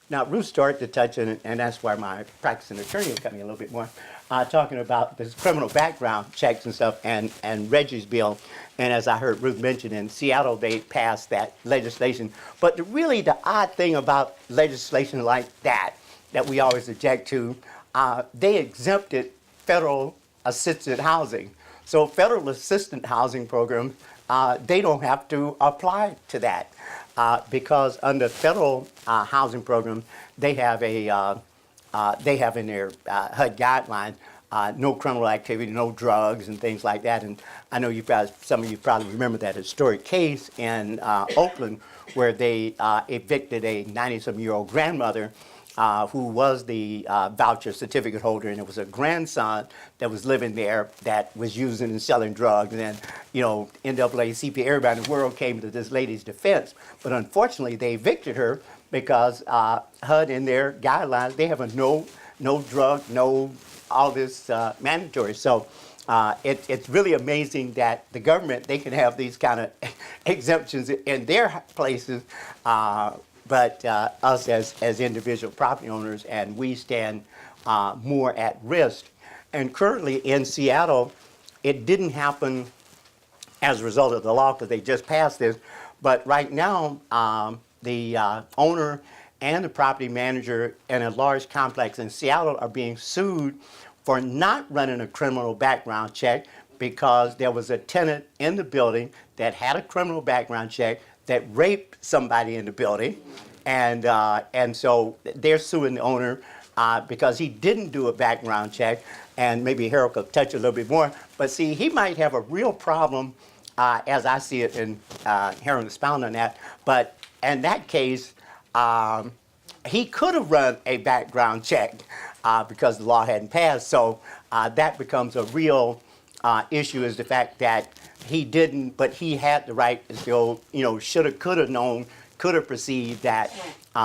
Now, Ruth started to touch on it, and that's why my practicing attorney will come in a little bit more, talking about this criminal background checks and stuff, and Reggie's bill. And as I heard Ruth mention, in Seattle, they passed that legislation. But really, the odd thing about legislation like that we always object to, they exempted federal assisted housing. So federal assisted housing programs, they don't have to apply to that. Because under federal housing program, they have they have in their HUD guidelines no criminal activity, no drugs, and things like that. And I know you guys, some of you probably remember that historic case in Oakland where they evicted a 90-some-year-old grandmother who was the voucher certificate holder, and it was a grandson that was living there that was using and selling drugs. And then, you know, NAACP, everybody in the world came to this lady's defense. But unfortunately, they evicted her because HUD in their guidelines, they have a no drug, no all this mandatory. So it's really amazing that the government, they can have these kind of exemptions in their places. But us as individual property owners, and we stand more at risk. And currently in Seattle, it didn't happen as a result of the law because they just passed this. But right now, the owner and the property manager in a large complex in Seattle are being sued for not running a criminal background check because there was a tenant in the building that had a criminal background check that raped somebody in the building, and so they're suing the owner because he didn't do a background check, and maybe Harold could touch a little bit more. But see, he might have a real problem, as I see it, and Harold expounded on that. But in that case, he could have run a background check because the law hadn't passed. So that becomes a real issue, is the fact that he didn't, but he had the right, as the old, you know, shoulda, coulda known, could have perceived that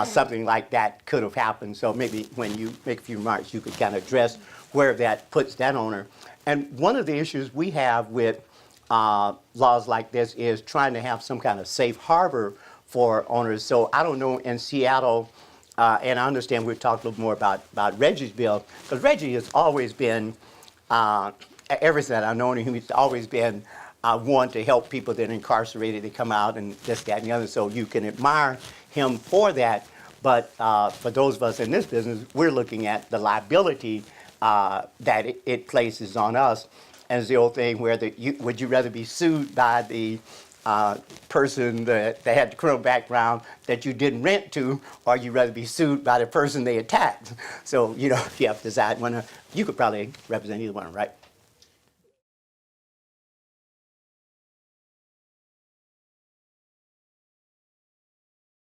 something like that could have happened. So maybe when you make a few remarks, you could kind of address where that puts that owner. And one of the issues we have with laws like this is trying to have some kind of safe harbor for owners. So I don't know in Seattle, and I understand we've talked a little more about Reggie's bill, because Reggie has always been, ever since I've known him, he's always been one to help people that are incarcerated to come out and this, that, and the other. So you can admire him for that. But for those of us in this business, we're looking at the liability that it places on us. And it's the old thing where would you rather be sued by the person that had the criminal background that you didn't rent to, or you rather be sued by the person they attacked? So, you know, you have to decide. You could probably represent either one, right?